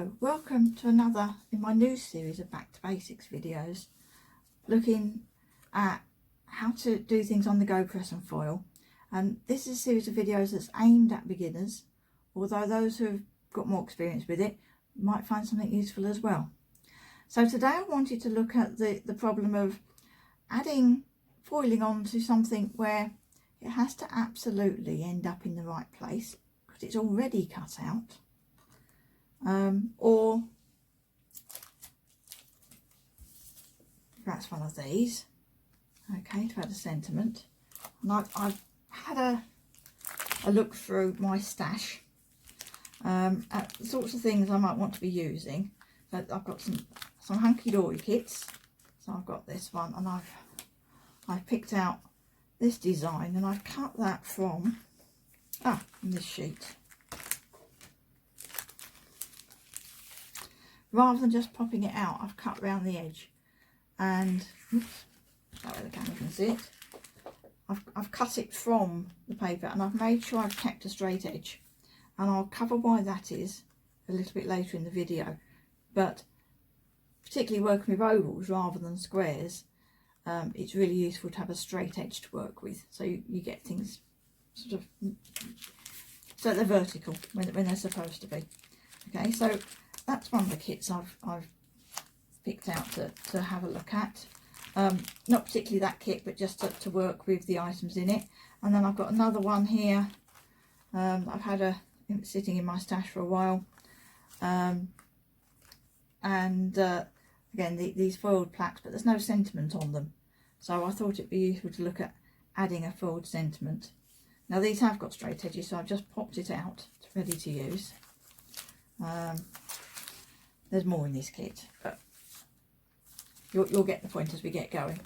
Hello, welcome to another in my new series of Back to Basics videos, looking at how to do things on the GoPress and foil. And this is a series of videos that's aimed at beginners, although those who have got more experience with it might find something useful as well. So today I wanted to look at the problem of adding foiling onto something where it has to absolutely end up in the right place because it's already cut out. Or perhaps one of these, okay, to add a sentiment. And I've had a look through my stash at the sorts of things I might want to be using. So I've got some Hunkydory kits, so I've got this one, and I've picked out this design, and I've cut that from this sheet. Rather than just popping it out, I've cut round the edge, and oops, that way the camera can see it. I've cut it from the paper, and I've made sure I've kept a straight edge, and I'll cover why that is a little bit later in the video. But particularly working with ovals rather than squares, it's really useful to have a straight edge to work with, so you get things sort of so they're vertical when they're supposed to be. Okay, so that's one of the kits I've picked out to have a look at. Not particularly that kit, but just to work with the items in it. And then I've got another one here. I've had it sitting in my stash for a while. Again, these foiled plaques, but there's no sentiment on them. So I thought it'd be useful to look at adding a foiled sentiment. Now these have got straight edges, so I've just popped it out. It's ready to use. There's more in this kit, but you'll get the point as we get going.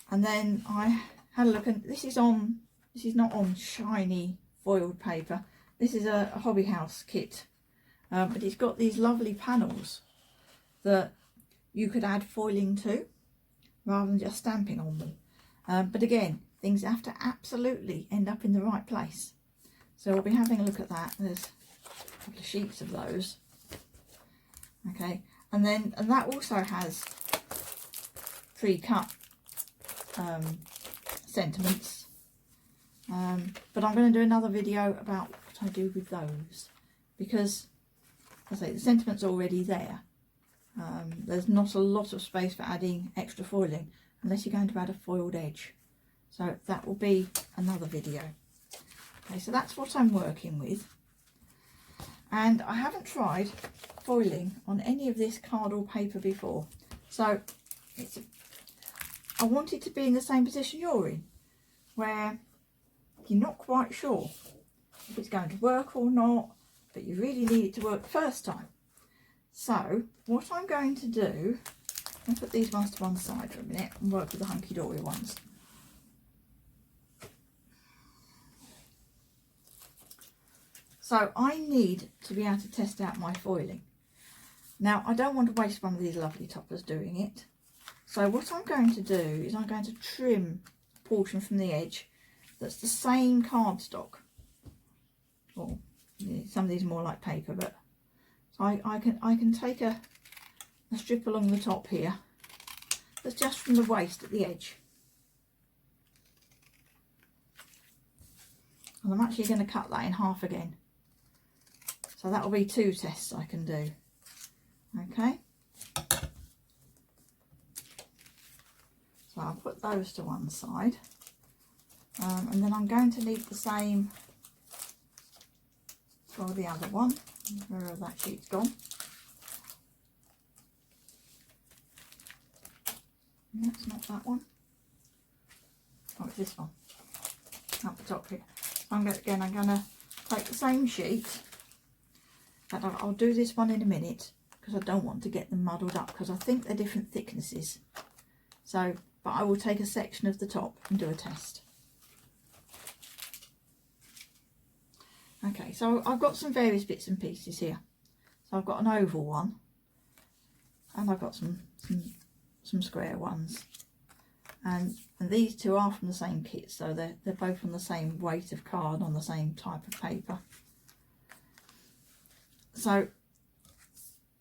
And then I had a look, and this is not on shiny foiled paper. This is a Hobbyhouse kit, but it's got these lovely panels that you could add foiling to rather than just stamping on them. But again, things have to absolutely end up in the right place. So we'll be having a look at that. There's a couple of sheets of those. Okay, and that also has pre-cut sentiments, but I'm going to do another video about what I do with those, because as I say, the sentiment's already there. There's not a lot of space for adding extra foiling unless you're going to add a foiled edge, so that will be another video. Okay, so that's what I'm working with. And I haven't tried foiling on any of this card or paper before, so I want it to be in the same position you're in, where you're not quite sure if it's going to work or not, but you really need it to work the first time. So what I'm going to do, I'll put these ones to one side for a minute and work with the Hunkydory ones. So I need to be able to test out my foiling. Now I don't want to waste one of these lovely toppers doing it. So what I'm going to do is I'm going to trim a portion from the edge that's the same cardstock. Or some of these are more like paper, but so I can take a strip along the top here that's just from the waste at the edge. And I'm actually going to cut that in half again. So that will be 2 tests I can do. Okay. So I'll put those to one side. And then I'm going to need the same for the other one. Where that sheet's gone. That's not that one. Oh, it's this one. Up the top here. I'm going to take the same sheet. But I'll do this one in a minute because I don't want to get them muddled up, because I think they're different thicknesses. So, but I will take a section of the top and do a test. Okay, so I've got some various bits and pieces here. So I've got an oval one, and I've got some square ones, and these two are from the same kit, so they're both on the same weight of card on the same type of paper. So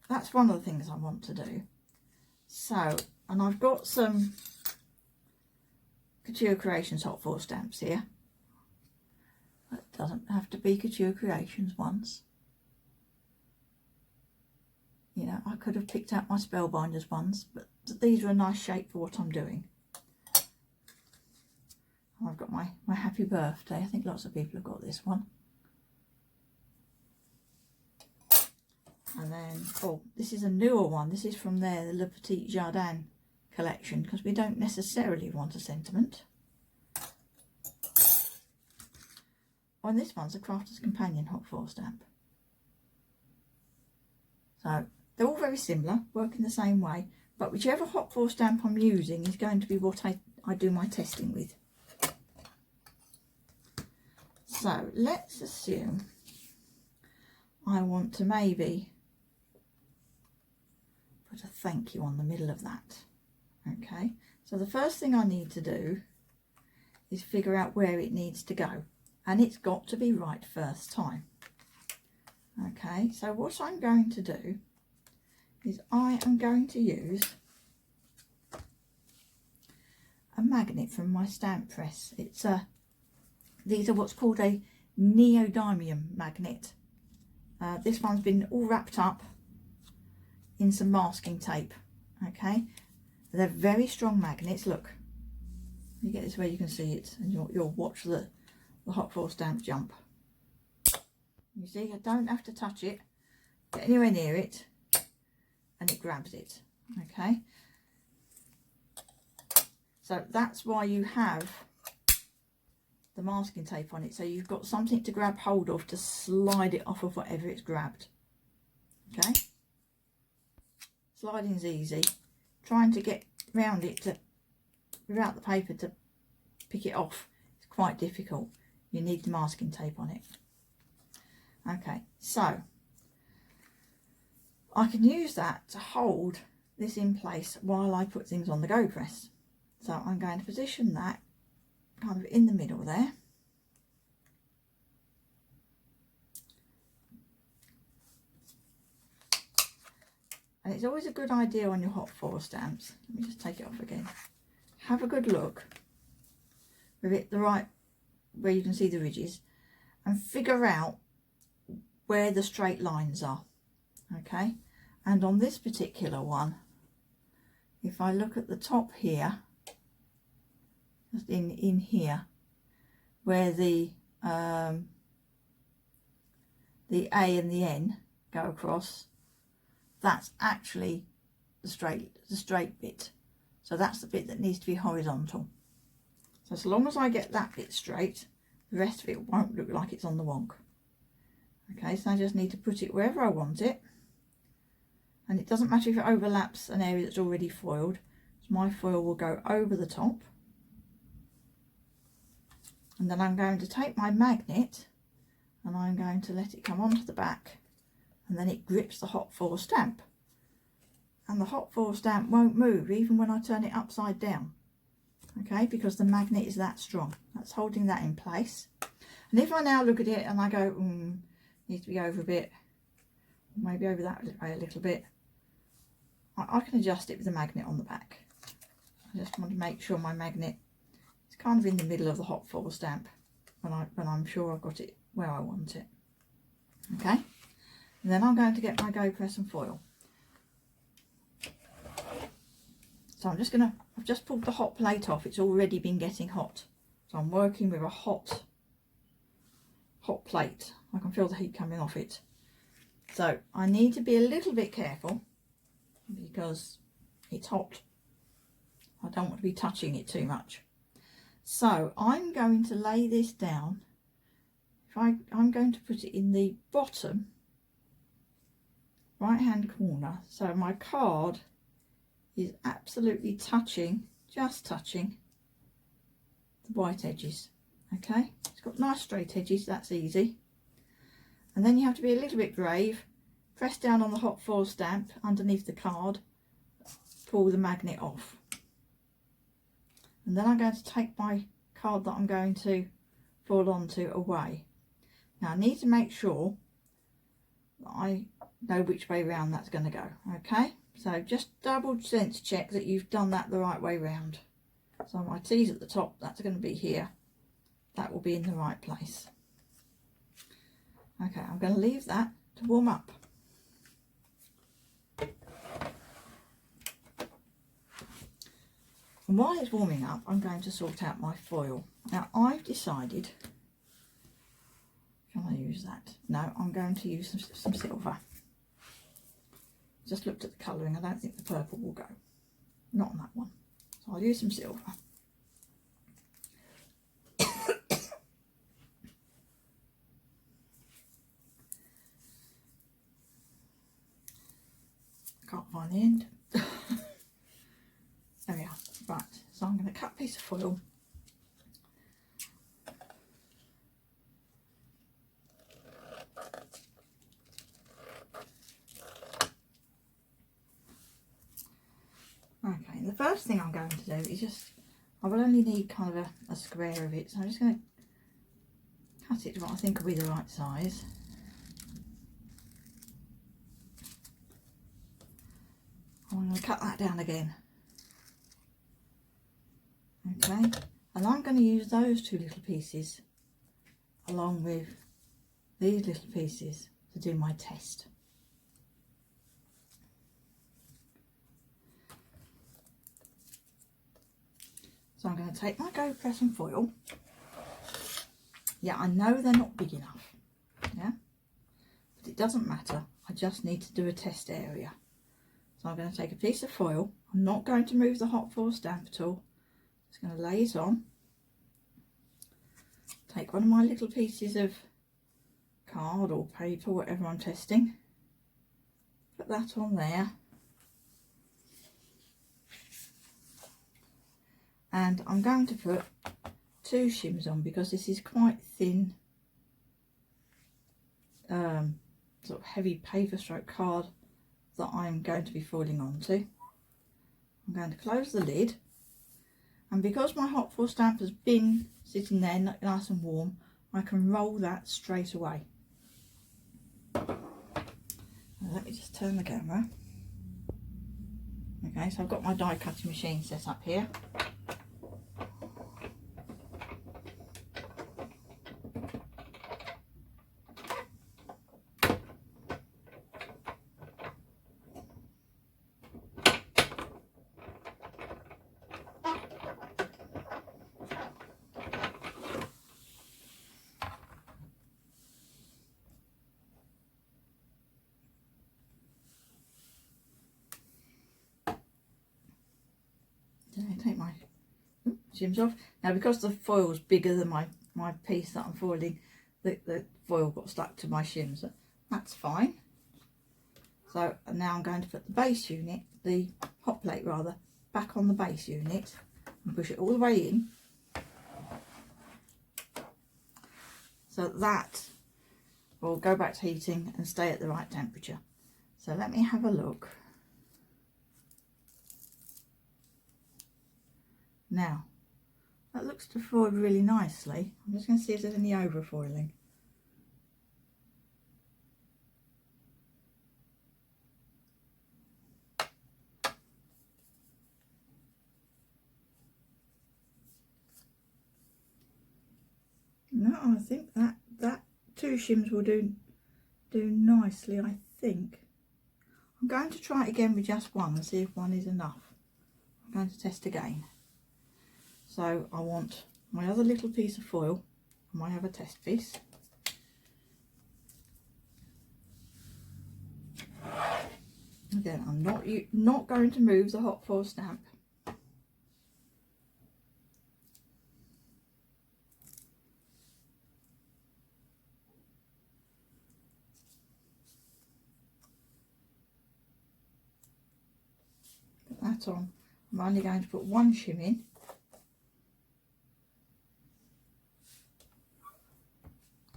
that's one of the things I want to do. So, and I've got some Couture Creations hot foil stamps here. It doesn't have to be Couture Creations ones. You know, I could have picked out my Spellbinders ones, but these are a nice shape for what I'm doing. I've got my happy birthday. I think lots of people have got this one. And then, oh, this is a newer one. This is from the Le Petit Jardin collection, because we don't necessarily want a sentiment. Oh, and this one's a Crafter's Companion hot foil stamp. So they're all very similar, work in the same way, but whichever hot foil stamp I'm using is going to be what I do my testing with. So let's assume I want to maybe put a thank you on the middle of that. Okay, so the first thing I need to do is figure out where it needs to go, and it's got to be right first time. Okay, so what I'm going to do is I am going to use a magnet from my stamp press. It's these are what's called a Neodymium magnet. This one's been all wrapped up in some masking tape. Okay, they're very strong magnets. Look, you get this where you can see it, and you'll watch the hot foil stamp jump. You see, I don't have to touch it, get anywhere near it, and it grabs it. Okay, so that's why you have the masking tape on it, so you've got something to grab hold of to slide it off of whatever it's grabbed. Okay, sliding's easy. Trying to get around it to without the paper to pick it off is quite difficult. You need the masking tape on it. Okay, so I can use that to hold this in place while I put things on the GoPress. So I'm going to position that kind of in the middle there. And it's always a good idea on your hot foil stamps. Let me just take it off again. Have a good look with it the right where you can see the ridges, and figure out where the straight lines are. Okay, and on this particular one, if I look at the top here, just in here, where the A and the N go across, that's actually the straight bit. So that's the bit that needs to be horizontal. So as long as I get that bit straight, the rest of it won't look like it's on the wonk. Okay, so I just need to put it wherever I want it. And it doesn't matter if it overlaps an area that's already foiled. So my foil will go over the top. And then I'm going to take my magnet and I'm going to let it come onto the back, and then it grips the hot foil stamp. And the hot foil stamp won't move even when I turn it upside down. Okay, because the magnet is that strong. That's holding that in place. And if I now look at it and I go, needs to be over a bit, maybe over that way a little bit, I can adjust it with the magnet on the back. I just want to make sure my magnet is kind of in the middle of the hot foil stamp when I'm sure I've got it where I want it. Okay, and then I'm going to get my GoPress and foil. So I've just pulled the hot plate off. It's already been getting hot. So I'm working with a hot plate. I can feel the heat coming off it. So I need to be a little bit careful because it's hot. I don't want to be touching it too much. So I'm going to lay this down. I'm going to put it in the bottom right hand corner. So my card is absolutely just touching the white edges. Okay, it's got nice straight edges, that's easy. And then you have to be a little bit brave. Press down on the hot foil stamp underneath the card, pull the magnet off. And then I'm going to take my card that I'm going to foil onto away. Now I need to make sure that I know which way round that's going to go. Okay, so just double sense check that you've done that the right way round. So my T's at the top, that's going to be here, that will be in the right place. Okay, I'm going to leave that to warm up. And while it's warming up, I'm going to sort out my foil. Now I've decided, can I use that? No, I'm going to use some silver. Just looked at the colouring, I don't think the purple will go. Not on that one. So I'll use some silver. Can't find the end. There we are. Right, so I'm going to cut a piece of foil. Okay, the first thing I'm going to do is just, I will only need kind of a square of it, so I'm just going to cut it to what I think will be the right size. I'm going to cut that down again. Okay, and I'm going to use those two little pieces along with these little pieces to do my test. So I'm going to take my GoPress and foil. Yeah, I know they're not big enough, yeah, but it doesn't matter. I just need to do a test area. So I'm going to take a piece of foil. I'm not going to move the hot foil stamp at all. Just going to lay it on. Take one of my little pieces of card or paper, whatever I'm testing. Put that on there. And I'm going to put 2 shims on because this is quite thin, sort of heavy paper stroke card that I'm going to be foiling onto. I'm going to close the lid, and because my hot foil stamp has been sitting there nice and warm, I can roll that straight away. Now, let me just turn the camera. Okay, so I've got my die cutting machine set up here. Take my shims off. Now because the foil's bigger than my piece that I'm foiling, the foil got stuck to my shims. That's fine. So now I'm going to put the base unit, the hot plate rather, back on the base unit and push it all the way in. So that will go back to heating and stay at the right temperature. So let me have a look. Now, that looks to foil really nicely. I'm just going to see if there's any overfoiling. No, I think that 2 shims will do nicely, I think. I'm going to try it again with just one and see if one is enough. I'm going to test again. So I want my other little piece of foil, and I have a test piece. Again, I'm not going to move the hot foil stamp. Put that on. I'm only going to put 1 shim in.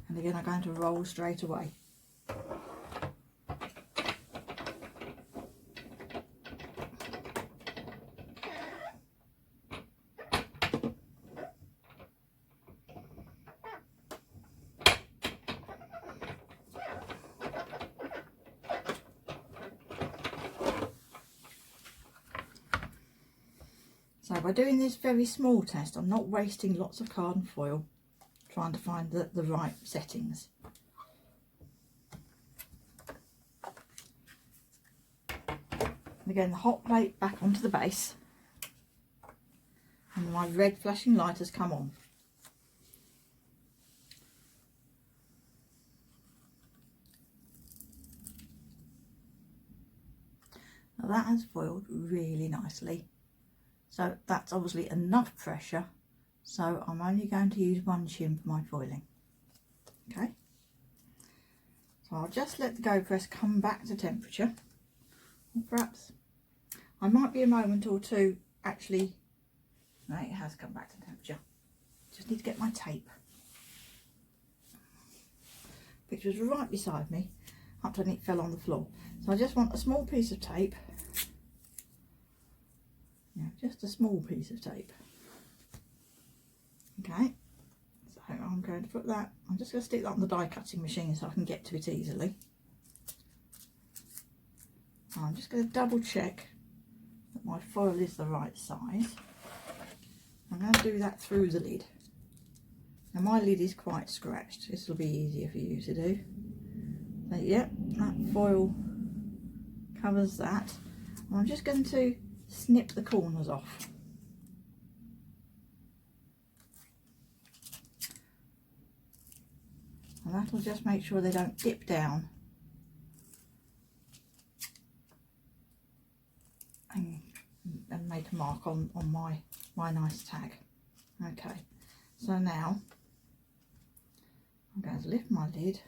And again, I'm going to roll straight away. So by doing this very small test, I'm not wasting lots of card and foil trying to find the right settings. And again, the hot plate back onto the base, and my red flashing light has come on. Now that has foiled really nicely. So that's obviously enough pressure. So I'm only going to use one shim for my foiling. Okay. So I'll just let the GoPress come back to temperature. Or perhaps I might be a moment or two actually. No, it has come back to temperature. Just need to get my tape, which was right beside me up till it fell on the floor. So I just want a small piece of tape. Yeah, just a small piece of tape. Okay, so I'm going to put that, I'm just going to stick that on the die cutting machine so I can get to it easily. I'm just going to double check that my foil is the right size. I'm going to do that through the lid. Now my lid is quite scratched, this will be easier for you to do. But yeah, that foil covers that. I'm just going to snip the corners off. And that'll just make sure they don't dip down and make a mark on my nice tag. Okay, so now I'm going to lift my lid,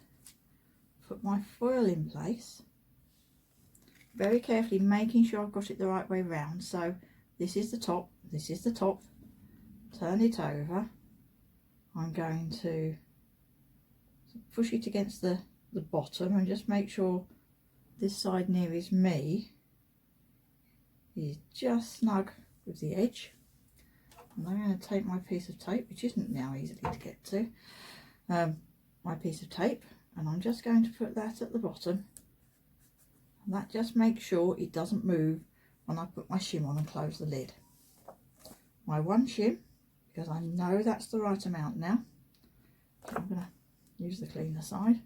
put my foil in place, very carefully making sure I've got it the right way round. So this is the top, this is the top, turn it over. I'm going to push it against the bottom and just make sure this side nearest me is just snug with the edge. And I'm going to take my piece of tape, which isn't now easily to get to, my piece of tape, and I'm just going to put that at the bottom. And that just makes sure it doesn't move when I put my shim on and close the lid. My one shim, because I know that's the right amount now. So I'm going to use the cleaner side,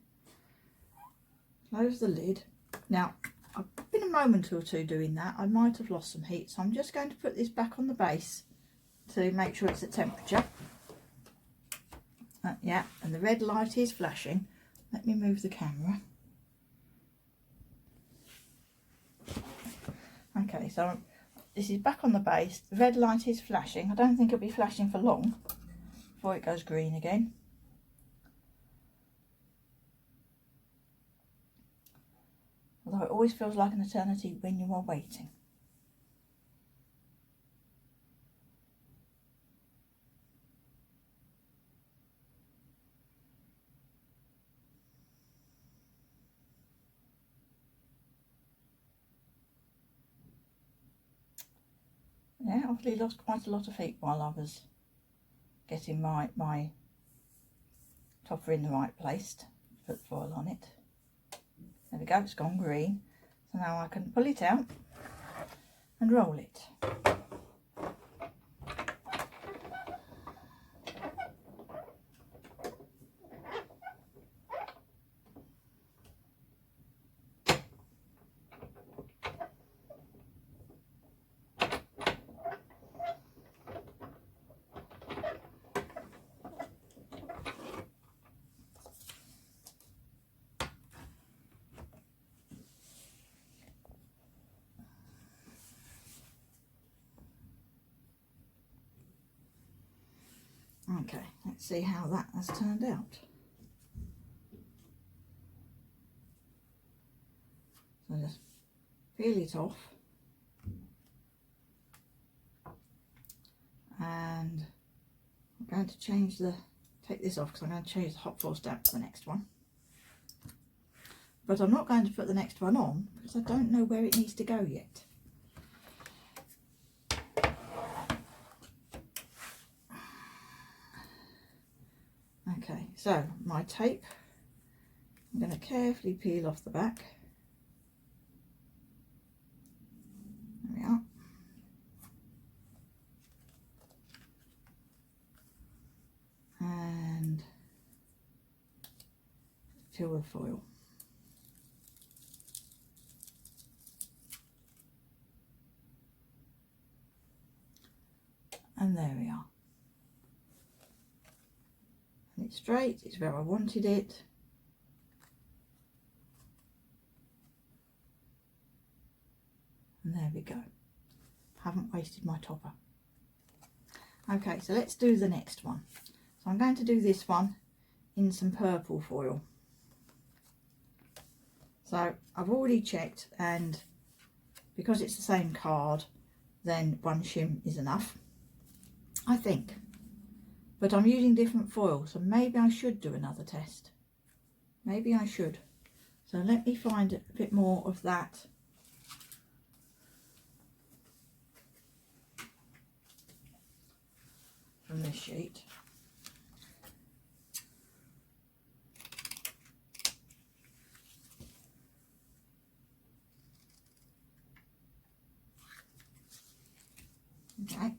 close the lid. Now I've been a moment or two doing that, I might have lost some heat, so I'm just going to put this back on the base to make sure it's at temperature. Yeah, and the red light is flashing. Let me move the camera. Okay, so this is back on the base, the red light is flashing. I don't think it'll be flashing for long before it goes green again. Although it always feels like an eternity when you are waiting. Yeah, I've really lost quite a lot of heat while I was getting my topper in the right place to put the foil on it. There we go, it's gone green. So now I can pull it out and roll it. Okay, let's see how that has turned out. So just peel it off, and I'm going to take this off because I'm going to change the hot foil stamp to the next one. But I'm not going to put the next one on because I don't know where it needs to go yet. Okay, so my tape, I'm going to carefully peel off the back. There we are. Couture foil. And there we are. And it's straight, it's where I wanted it. And there we go. Haven't wasted my topper. Okay, so let's do the next one. So I'm going to do this one in some purple foil. So I've already checked, and because it's the same card, then one shim is enough, I think. But I'm using different foil, so maybe I should do another test. Maybe I should. So let me find a bit more of that. From this sheet. Okay.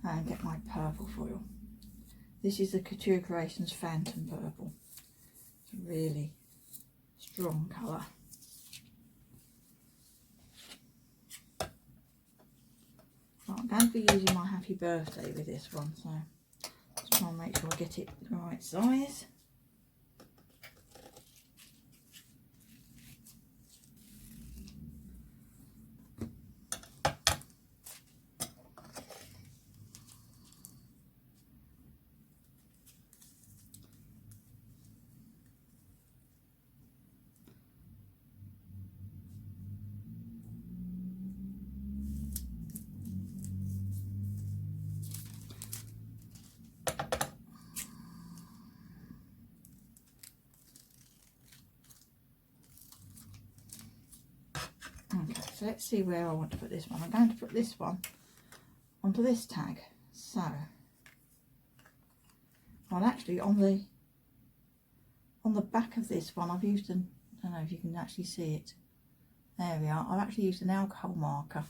And get my purple foil. This is the Couture Creations Phantom Purple. It's a really strong colour. Right, I'm going to be using my Happy Birthday with this one, so just try and make sure I get it the right size. Okay, so let's see where I want to put this one. I'm going to put this one onto this tag. So, well, actually on the back of this one I've used an, I don't know if you can actually see it. There we are. I've actually used an alcohol marker.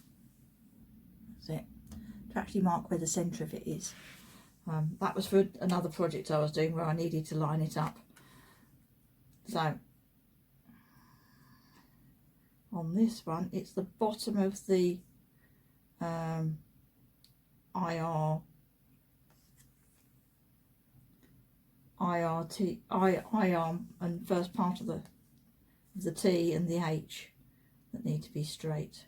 That's it. To actually mark where the centre of it is. That was for another project I was doing where I needed to line it up. So on this one, it's the bottom of the IR and first part of the T and the H that need to be straight.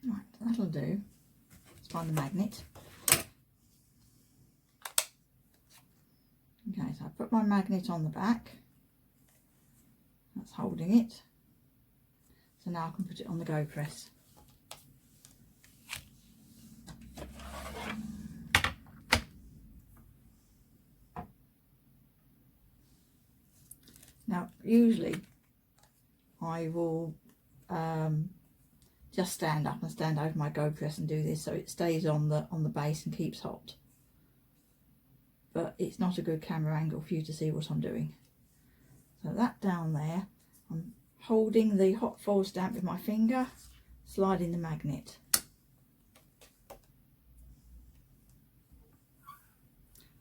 Right, that'll do. Let's find the magnet. Okay, so I put my magnet on the back. That's holding it. So now I can put it on the GoPress. Now, usually I will just stand up and stand over my GoPress and do this so it stays on the base and keeps hot. But it's not a good camera angle for you to see what I'm doing. So that down there, I'm holding the hot foil stamp with my finger, sliding the magnet.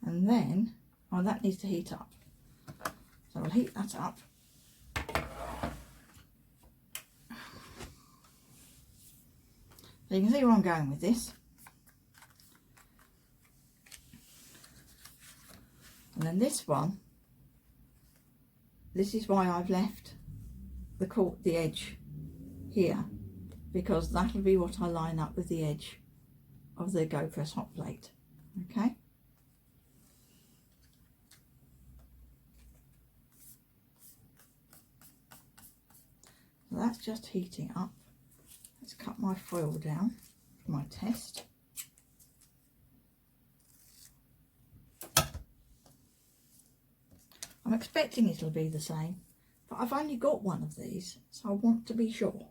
And then, oh, that needs to heat up. So I'll heat that up. So you can see where I'm going with this. And then this one, this is why I've left the edge here, because that'll be what I line up with the edge of the GoPress hot plate. Okay. So that's just heating up. Let's cut my foil down for my test. I'm expecting it'll be the same, but I've only got one of these, so I want to be sure.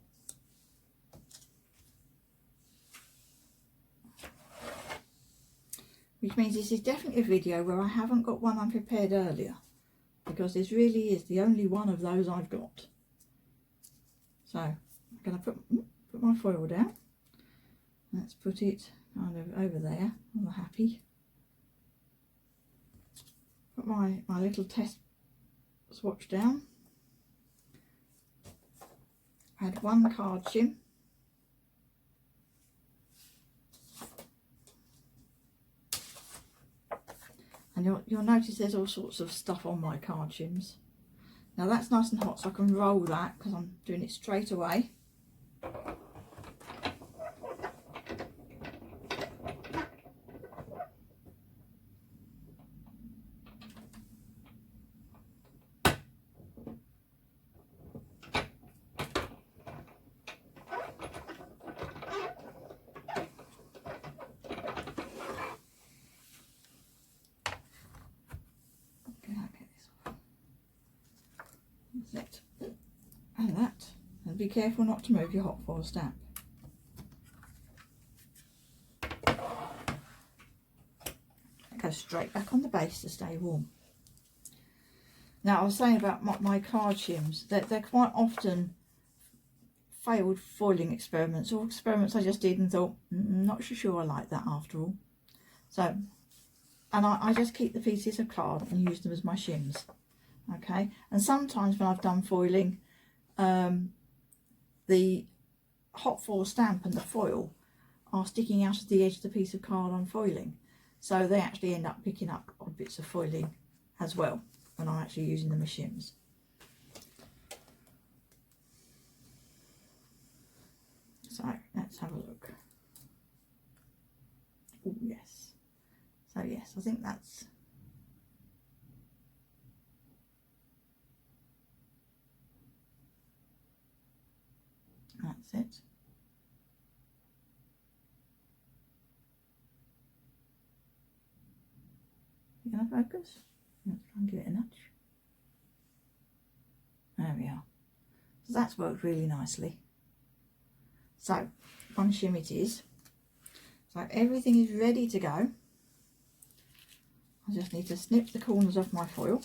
which means this is definitely a video where I haven't got one I prepared earlier, because this really is the only one of those I've got. So I'm going to put my foil down. Let's put it kind of over there on the happy. Put my little test swatch down. Add one card shim. And you'll notice there's all sorts of stuff on my card shims. Now that's nice and hot, so I can roll that because I'm doing it straight away. That's it. And that. And be careful not to move your hot foil stamp. It goes straight back on the base to stay warm. Now I was saying about my card shims, they're quite often failed foiling experiments, or experiments I just did and thought, not so sure I like that after all. So, and I just keep the pieces of card and use them as my shims. Okay, and sometimes when I've done foiling, the hot foil stamp and the foil are sticking out of the edge of the piece of card I'm foiling, so they actually end up picking up odd bits of foiling as well when I'm actually using them as shims. So let's have a look. Oh yes, so yes, I think that's it. You gonna focus? Let's try and give it a nudge. There we are. So that's worked really nicely. So one shim it is. So everything is ready to go. I just need to snip the corners off my foil.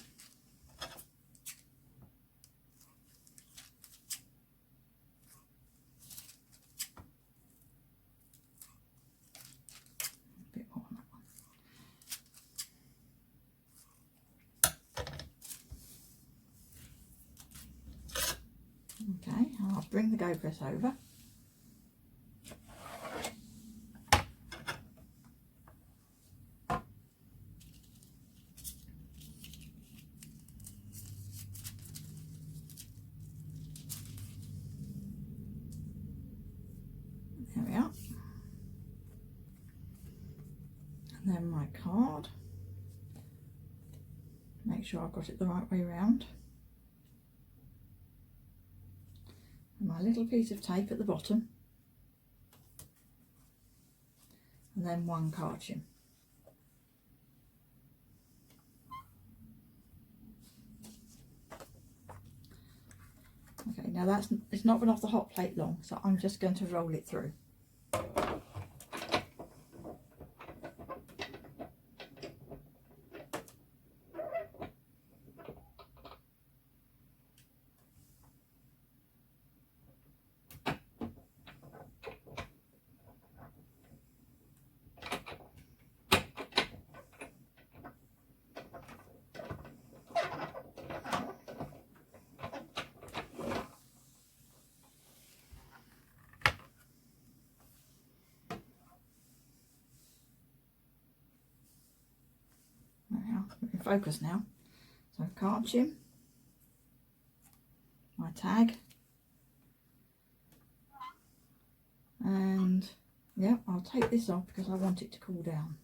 Okay, I'll bring the GoPress over. There we are. And then my card. Make sure I've got it the right way around. And my little piece of tape at the bottom, and then one card shim. Okay, now it's not been off the hot plate long, so I'm just going to roll it through. In focus now. So card shim, my tag, and yeah, I'll take this off because I want it to cool down.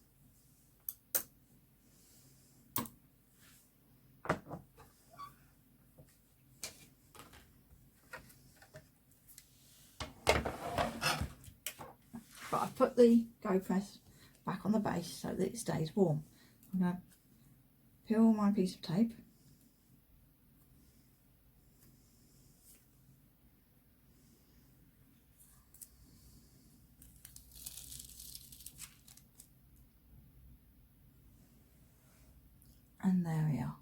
But I've put the GoPress back on the base so that it stays warm. I'm going to peel my piece of tape. And there we are.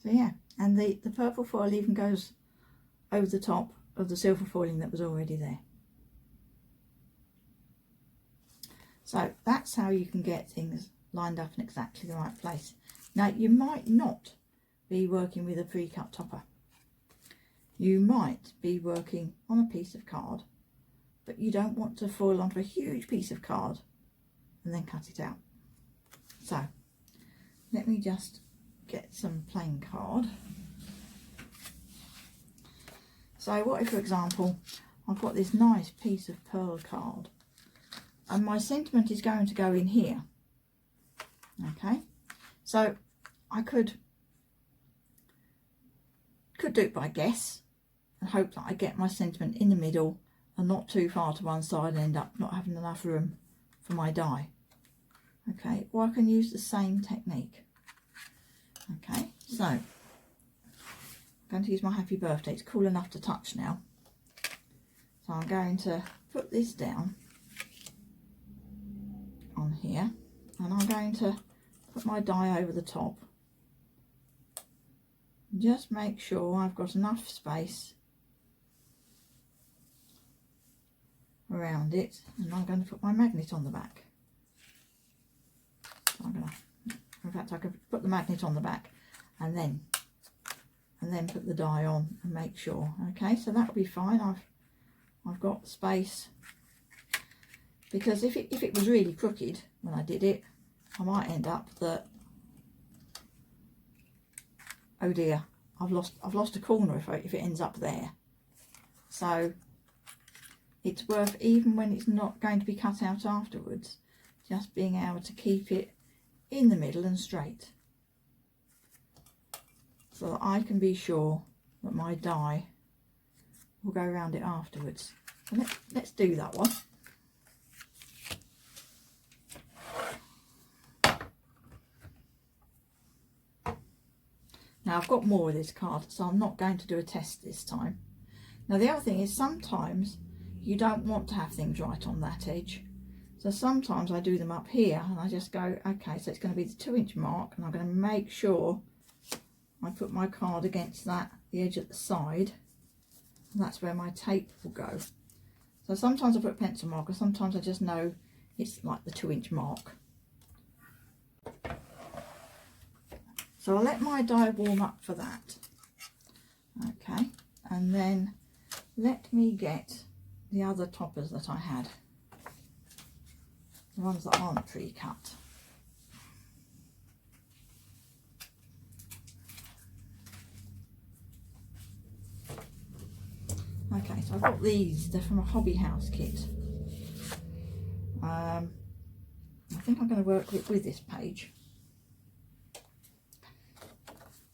So yeah, and the purple foil even goes over the top of the silver foiling that was already there. So that's how you can get things lined up in exactly the right place. Now you might not be working with a pre-cut topper. You might be working on a piece of card, but you don't want to foil onto a huge piece of card and then cut it out. So let me just get some plain card. So what if, for example, I've got this nice piece of pearl card and my sentiment is going to go in here. Okay, so I could do it by guess and hope that I get my sentiment in the middle and not too far to one side and end up not having enough room for my die. Okay, or I can use the same technique. Okay, so I'm going to use my happy birthday. It's cool enough to touch now. So I'm going to put this down on here and I'm going to put my die over the top. Just make sure I've got enough space around it, and I'm going to put my magnet on the back. So I'm going to, in fact I could put the magnet on the back and then put the die on and make sure. Okay, so that'll be fine. I've got space, because if it was really crooked when I did it, I might end up that, oh dear, I've lost a corner if it ends up there. So it's worth, even when it's not going to be cut out afterwards, just being able to keep it in the middle and straight, so that I can be sure that my die will go around it afterwards. So let's do that one. Now I've got more of this card, so I'm not going to do a test this time. Now the other thing is, sometimes you don't want to have things right on that edge. So sometimes I do them up here and I just go, okay, so it's going to be the 2-inch mark, and I'm going to make sure I put my card against that, the edge at the side, and that's where my tape will go. So sometimes I put a pencil marker, sometimes I just know it's like the 2-inch mark. So I'll let my die warm up for that. Okay, and then let me get the other toppers that I had, the ones that aren't pre-cut. Okay, so I've got these, they're from a Hobbyhouse kit. I think I'm going to work with this page.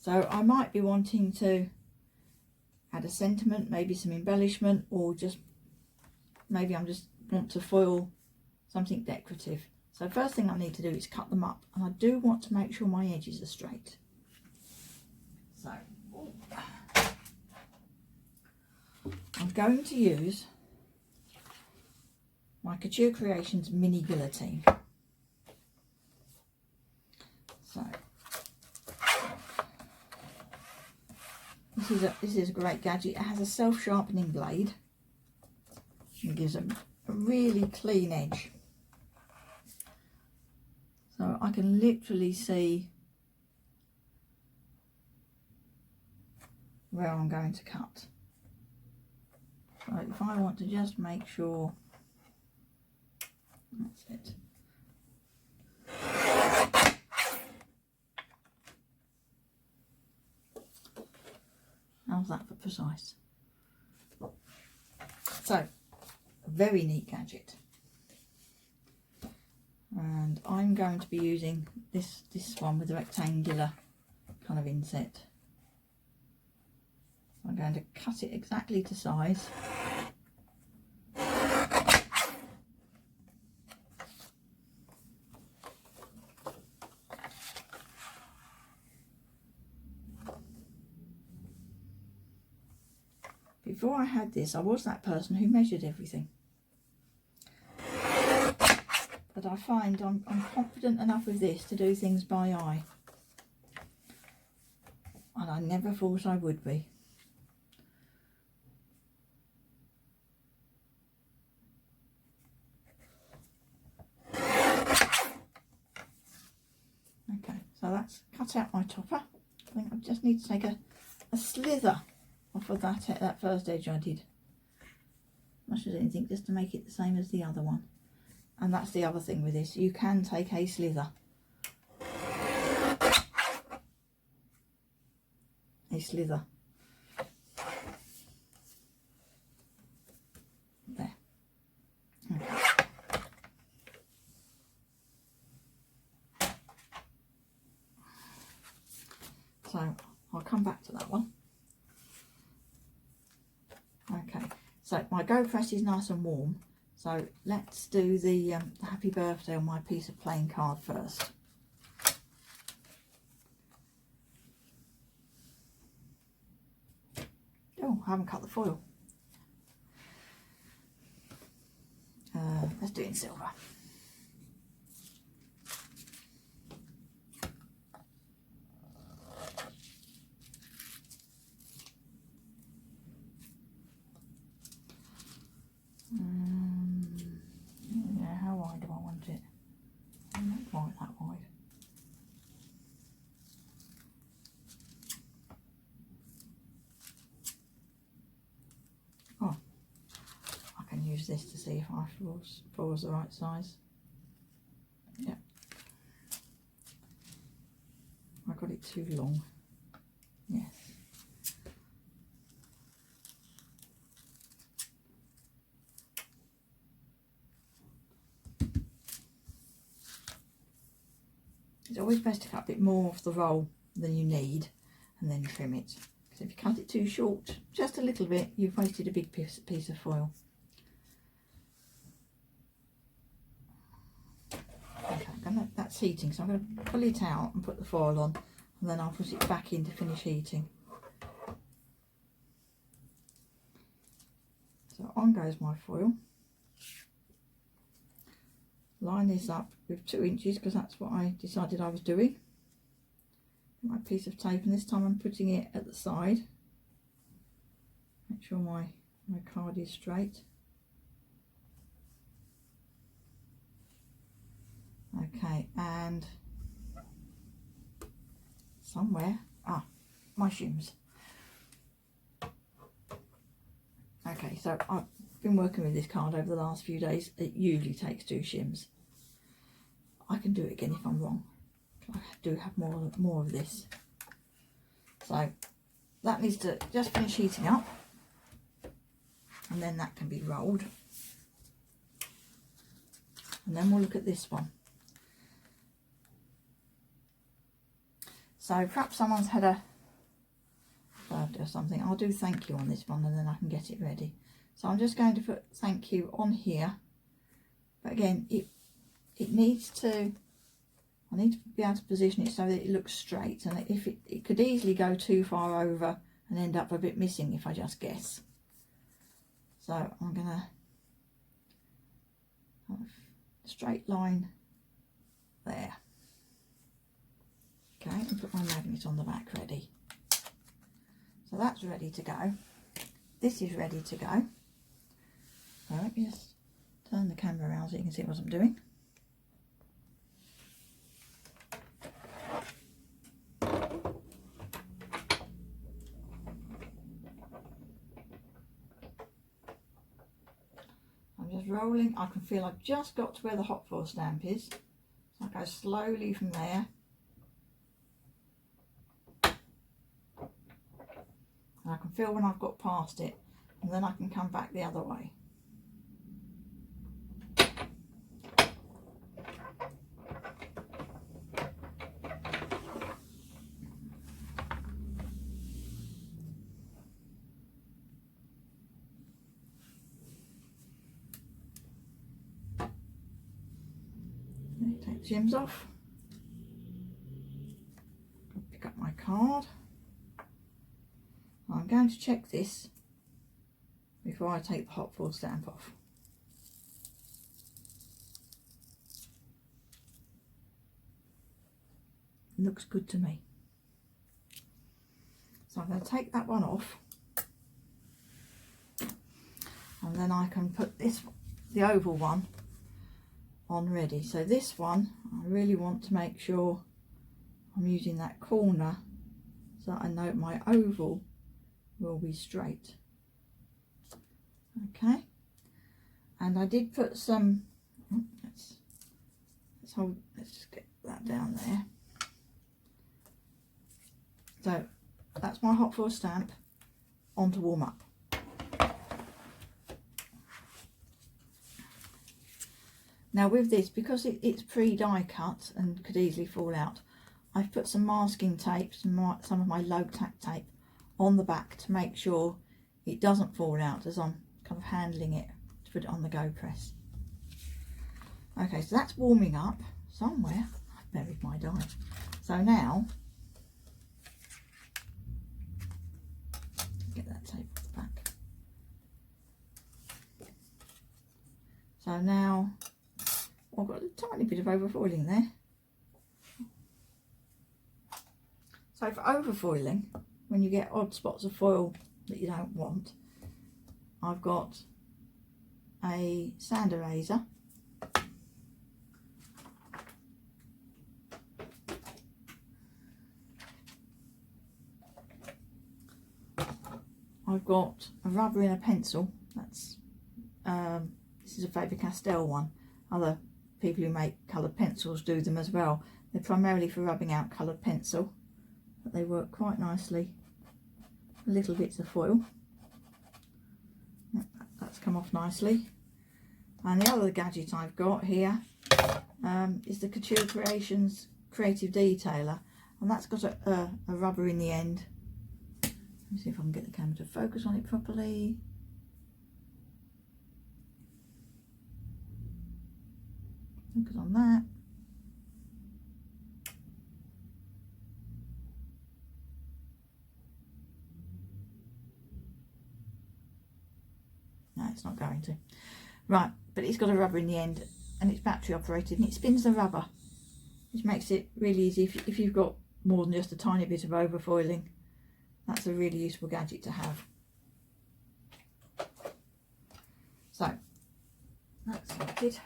So I might be wanting to add a sentiment, maybe some embellishment, or just maybe I'm just want to foil something decorative. So first thing I need to do is cut them up, and I do want to make sure my edges are straight. So I'm going to use my Couture Creations mini guillotine. So this is a great gadget. It has a self-sharpening blade. It gives a really clean edge. So I can literally see where I'm going to cut. So if I want to just make sure, that's it. How's that for precise? So, a very neat gadget. And I'm going to be using this one with a rectangular kind of inset. I'm going to cut it exactly to size. before I had this, I was that person who measured everything. But I find I'm confident enough with this to do things by eye. And I never thought I would be. Okay, so that's cut out my topper. I think I just need to take a slither off of that first edge I did. Much as anything, just to make it the same as the other one. And that's the other thing with this, you can take a slither. A slither. There. Okay. So I'll come back to that one. Okay, so my GoPress is nice and warm. So let's do the happy birthday on my piece of plain card first. Oh, I haven't cut the foil. Let's do it in silver. Yeah, how wide do I want it? Not quite that wide. Oh, I can use this to see if my floor's the right size. Yep. I got it too long. Yes. It's always best to cut a bit more off the roll than you need and then trim it. Because if you cut it too short, just a little bit, you've wasted a big piece of foil. Okay, that's heating, so I'm going to pull it out and put the foil on, and then I'll put it back in to finish heating. So on goes my foil. Line this up with 2 inches because that's what I decided I was doing. My piece of tape, and this time I'm putting it at the side. Make sure my card is straight. Okay, and somewhere, my shims. Okay, so I've been working with this card over the last few days. It usually takes 2 shims. I can do it again if I'm wrong. I do have more of this. So that needs to just finish heating up, and then that can be rolled. And then we'll look at this one. So perhaps someone's had a birthday or something. I'll do thank you on this one, and then I can get it ready. So I'm just going to put thank you on here, but again it needs to, I need to be able to position it so that it looks straight, and if it could easily go too far over and end up a bit missing if I just guess. So I'm going to have a straight line there. Okay, and put my magnet on the back ready. So that's ready to go. This is ready to go. So let me just turn the camera around so you can see what I'm doing. I'm just rolling. I can feel I've just got to where the hot foil stamp is. So I go slowly from there. And I can feel when I've got past it, and then I can come back the other way. Take the shims off. Pick up my card. I'm going to check this before I take the hot foil stamp off. Looks good to me. So I'm going to take that one off, and then I can put this, the oval one, on ready. So this one, I really want to make sure I'm using that corner so that I know my oval will be straight. Okay, and I did put some, let's just get that down there. So that's my hot foil stamp on to warm up. Now with this, because it's pre-die cut and could easily fall out, I've put some masking tape, some of my low tack tape on the back to make sure it doesn't fall out as I'm kind of handling it to put it on the GoPress. Okay, so that's warming up somewhere. I've buried my die. So now, get that tape off the back. So now, I've got a tiny bit of overfoiling there. So for overfoiling, when you get odd spots of foil that you don't want, I've got a sand eraser. I've got a rubber in a pencil. That's this is a Faber-Castell one. Other people who make coloured pencils do them as well. They're primarily for rubbing out coloured pencil, but they work quite nicely. Little bits of foil. That's come off nicely. And the other gadget I've got here is the Couture Creations Creative Detailer, and that's got a rubber in the end. Let me see if I can get the camera to focus on it properly. Focus on that. No, it's not going to. Right, but it's got a rubber in the end and it's battery operated, and it spins the rubber, which makes it really easy if you've got more than just a tiny bit of overfoiling. That's a really useful gadget to have. So that's sorted.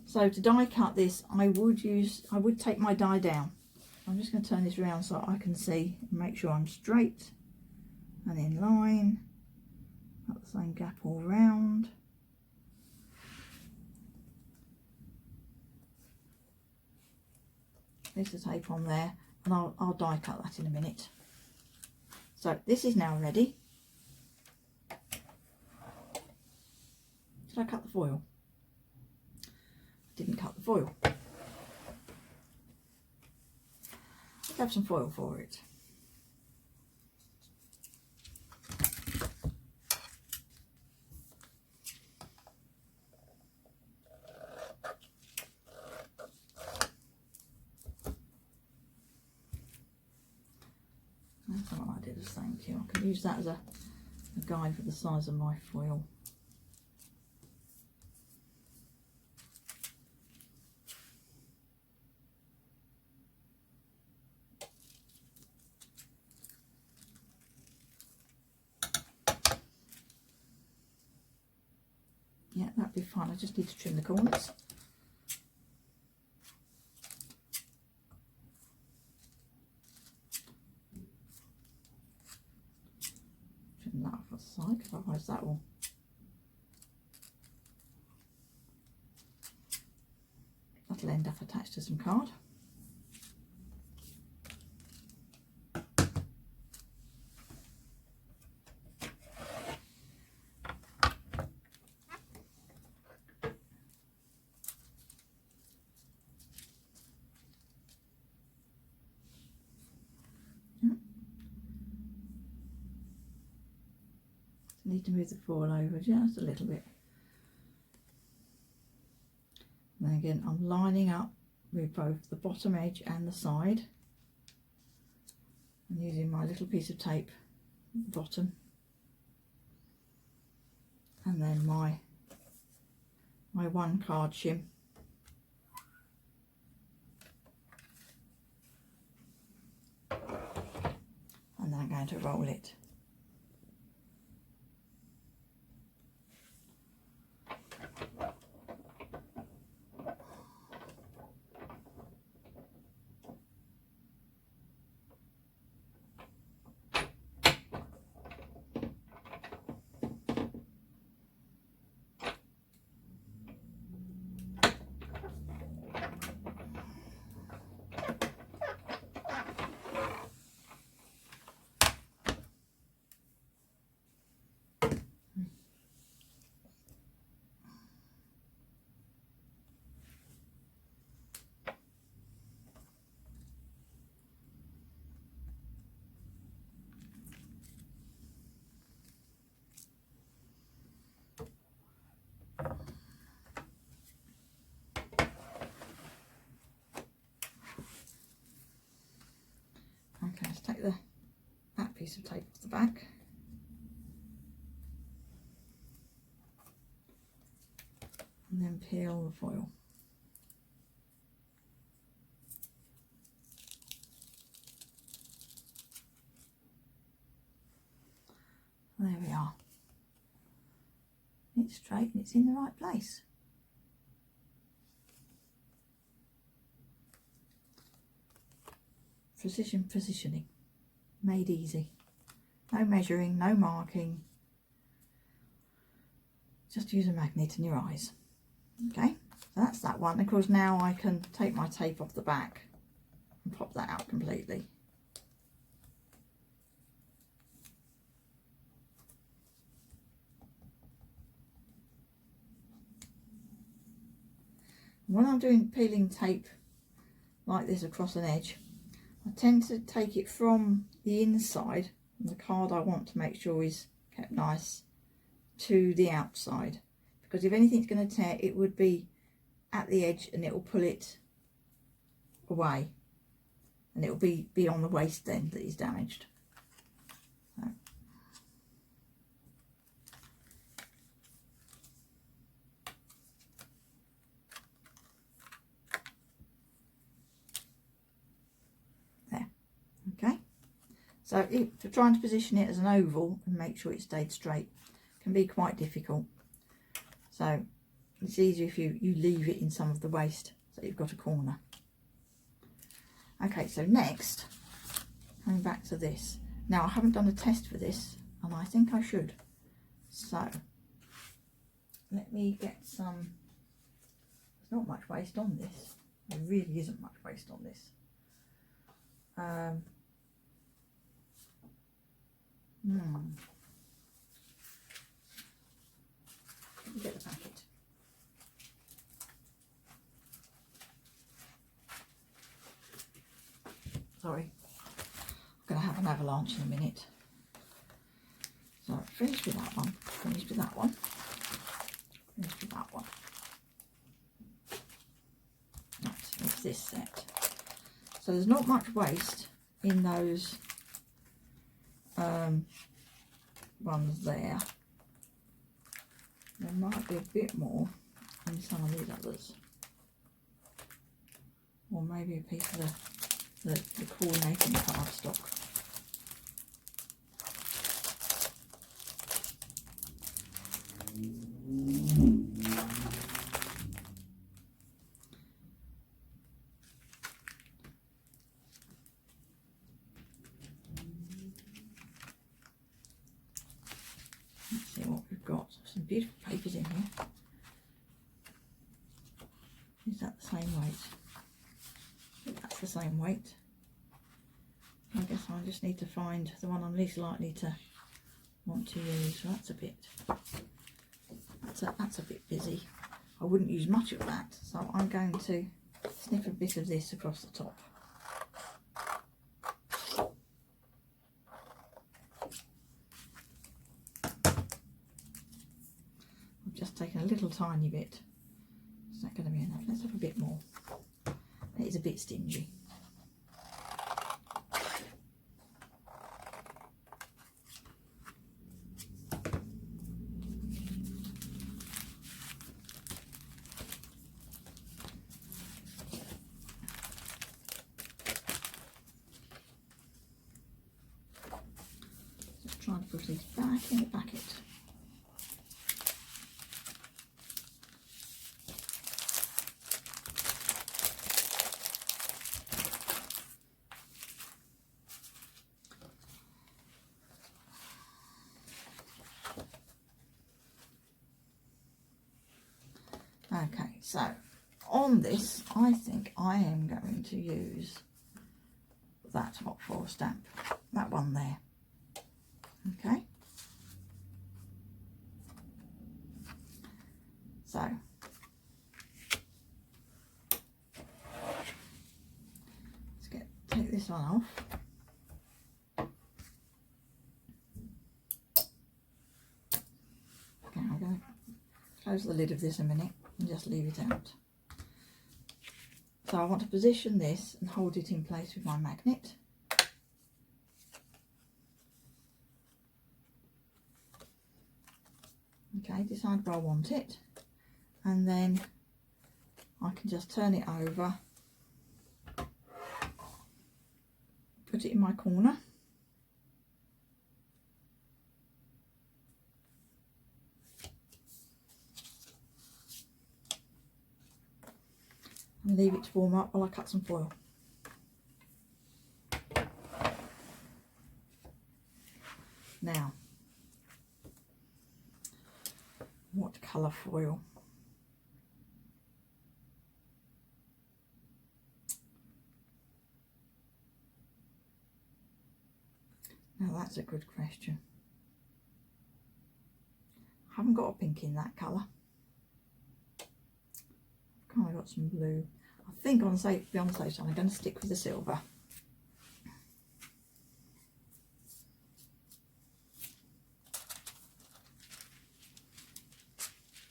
So to die cut this, I would take my die down. I'm just going to turn this around so I can see and make sure I'm straight and in line. Got the same gap all round. There's the tape on there, and I'll die cut that in a minute. So this is now ready. Did I cut the foil? I didn't cut the foil. Let's have some foil for it. That's what I did as thank you. I can use that as a guide for the size of my foil. Yeah, that'd be fine. I just need to trim the corners. Trim that off the side, because otherwise that'll end up attached to some card. Need to move the foil over just a little bit. And then again, I'm lining up with both the bottom edge and the side, and using my little piece of tape at the bottom my one card shim. And then I'm going to roll it. Okay, let's take that piece of tape off the back. And then peel the foil. There we are. It's straight and it's in the right place. Precision positioning, made easy. No measuring, no marking. Just use a magnet in your eyes. Okay, so that's that one. Of course, now I can take my tape off the back and pop that out completely. When I'm doing peeling tape like this across an edge, I tend to take it from the inside, and the card I want to make sure is kept nice, to the outside, because if anything's going to tear, it would be at the edge and it will pull it away, and it will be on the waste then that is damaged. So. Okay, so for trying to position it as an oval and make sure it stayed straight can be quite difficult. So it's easier if you leave it in some of the waste so you've got a corner. Okay, so next, coming back to this. Now I haven't done a test for this and I think I should. So let me get some, there's not much waste on this. There really isn't much waste on this. Let me get the packet. Sorry, I'm going to have an avalanche in a minute. So finished with that one, finished with that one, finished with that one. Right, it's this set. So there's not much waste in those ones there. There might be a bit more in some of these others, or maybe a piece of the coordinating cardstock. Let's see what we've got. Some beautiful papers in here. Is that the same weight? I think that's the same weight. I guess I just need to find the one I'm least likely to want to use. So that's a bit, that's a bit busy. I wouldn't use much of that, so I'm going to snip a bit of this across the top. I've just taken a little tiny bit. Is that going to be enough? Let's have a bit more. It is a bit stingy. put these back in the packet. Okay, so on this, I think I am going to use that hot foil stamp, that one there. Okay, so let's take this one off. Okay, I'm going to close the lid of this a minute and just leave it out. So I want to position this and hold it in place with my magnet. Okay, decide where I want it, and then I can just turn it over, put it in my corner, and leave it to warm up while I cut some foil. Now, what colour foil? Now that's a good question. I haven't got a pink in that colour. I've kind of got some blue. I think on safe, I'm going to stick with the silver.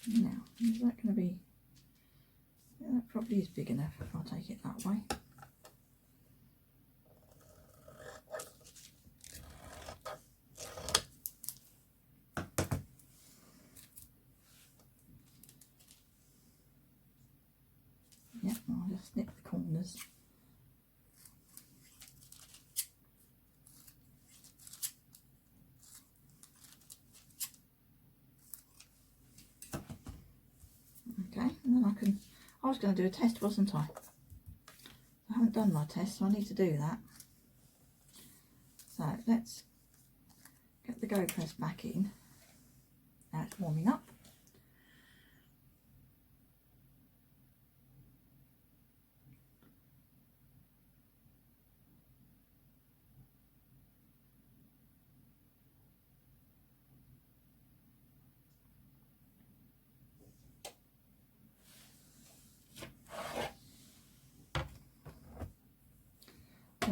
Now, is that going to be, yeah, that probably is big enough if I take it that way. Yeah, I'll just snip the corners. Okay, and then I was going to do a test, wasn't I? I haven't done my test, so I need to do that. So let's get the GoPress back in. Now it's warming up.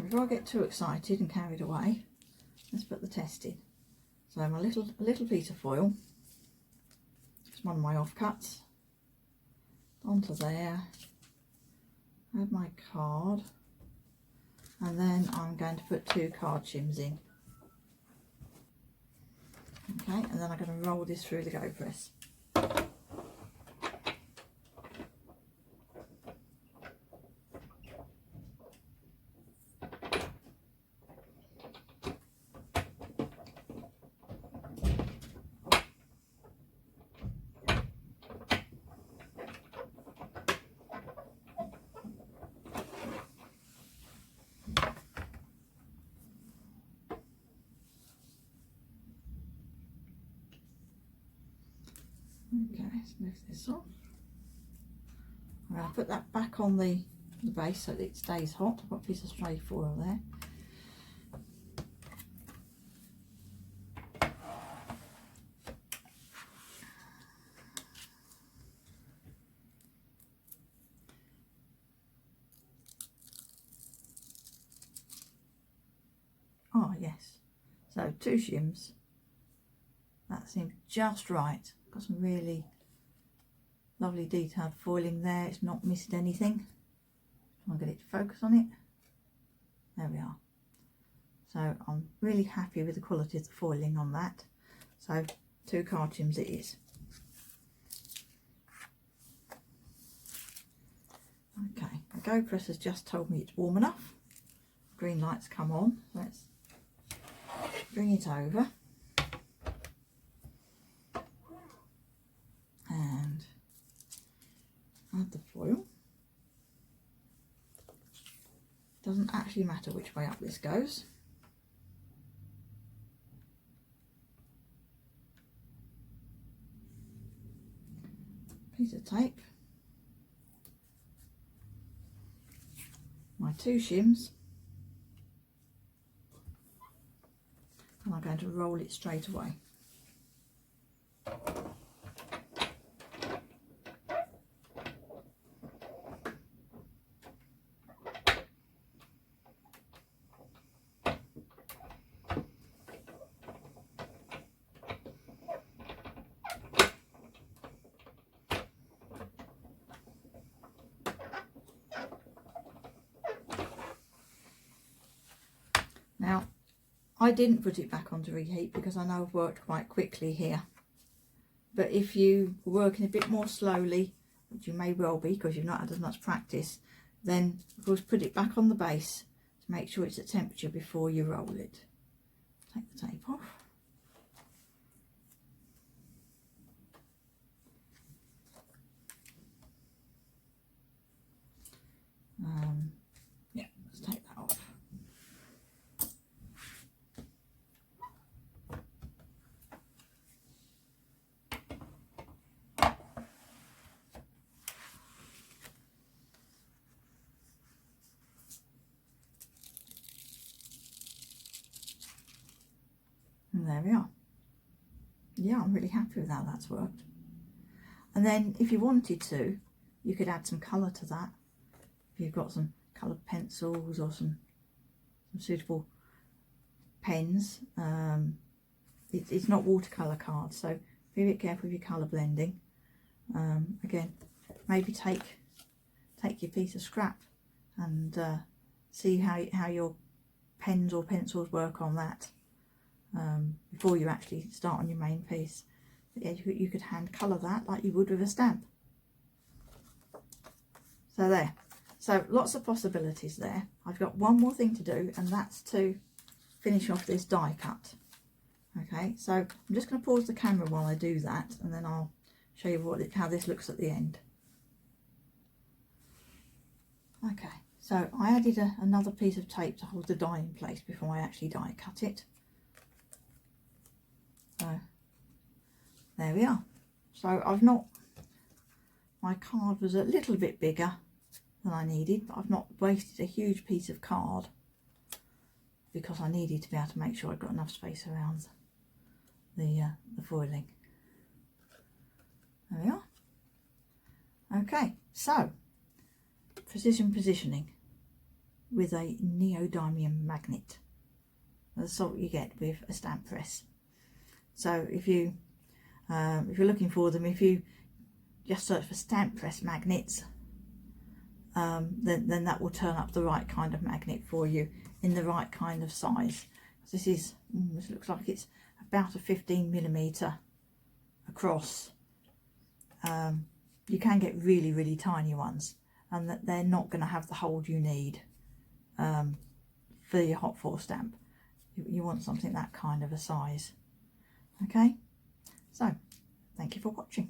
Before I get too excited and carried away, let's put the test in. So my little piece of foil, it's one of my offcuts, onto there, add my card, and then I'm going to put 2 card shims in. Okay, and then I'm going to roll this through the GoPress. Okay, let's move this off. I'm going to put that back on the base so that it stays hot. I've got a piece of stray foil there. Oh yes, so 2 shims. That seems just right. Got some really lovely detailed foiling there. It's not missed anything. I'll get it to focus on it. There we are. So I'm really happy with the quality of the foiling on that. So 2 card shims it is. Okay, the GoPress has just told me it's warm enough. Green light's come on. Let's bring it over. the foil. Doesn't actually matter which way up this goes. Piece of tape, my 2 shims, and I'm going to roll it straight away. Now, I didn't put it back onto reheat because I know I've worked quite quickly here. But if you were working a bit more slowly, which you may well be because you've not had as much practice, then of course put it back on the base to make sure it's at temperature before you roll it. Take the tape off. Yeah, let's take that off. And there we are. Yeah, I'm really happy with how that's worked. And then if you wanted to, you could add some colour to that. If you've got some coloured pencils or some suitable pens. It's not watercolour cards, so be a bit careful with your colour blending. Again, maybe take your piece of scrap and see how your pens or pencils work on that before you actually start on your main piece. But yeah, you could hand colour that like you would with a stamp. So there. So lots of possibilities there. I've got one more thing to do, and that's to finish off this die cut. Okay, so I'm just going to pause the camera while I do that, and then I'll show you how this looks at the end. Okay, so I added another piece of tape to hold the die in place before I actually die cut it. So there we are. So my card was a little bit bigger than I needed, but I've not wasted a huge piece of card because I needed to be able to make sure I've got enough space around the foiling. There we are. Okay, so precision positioning with a Neodymium magnet. That's what you get with a stamp press. So if you're looking for them, if you just search for stamp press magnets, then that will turn up the right kind of magnet for you in the right kind of size. This looks like it's about a 15mm across. You can get really tiny ones, and that they're not going to have the hold you need for your hot foil stamp. You want something that kind of a size. Okay, so thank you for watching.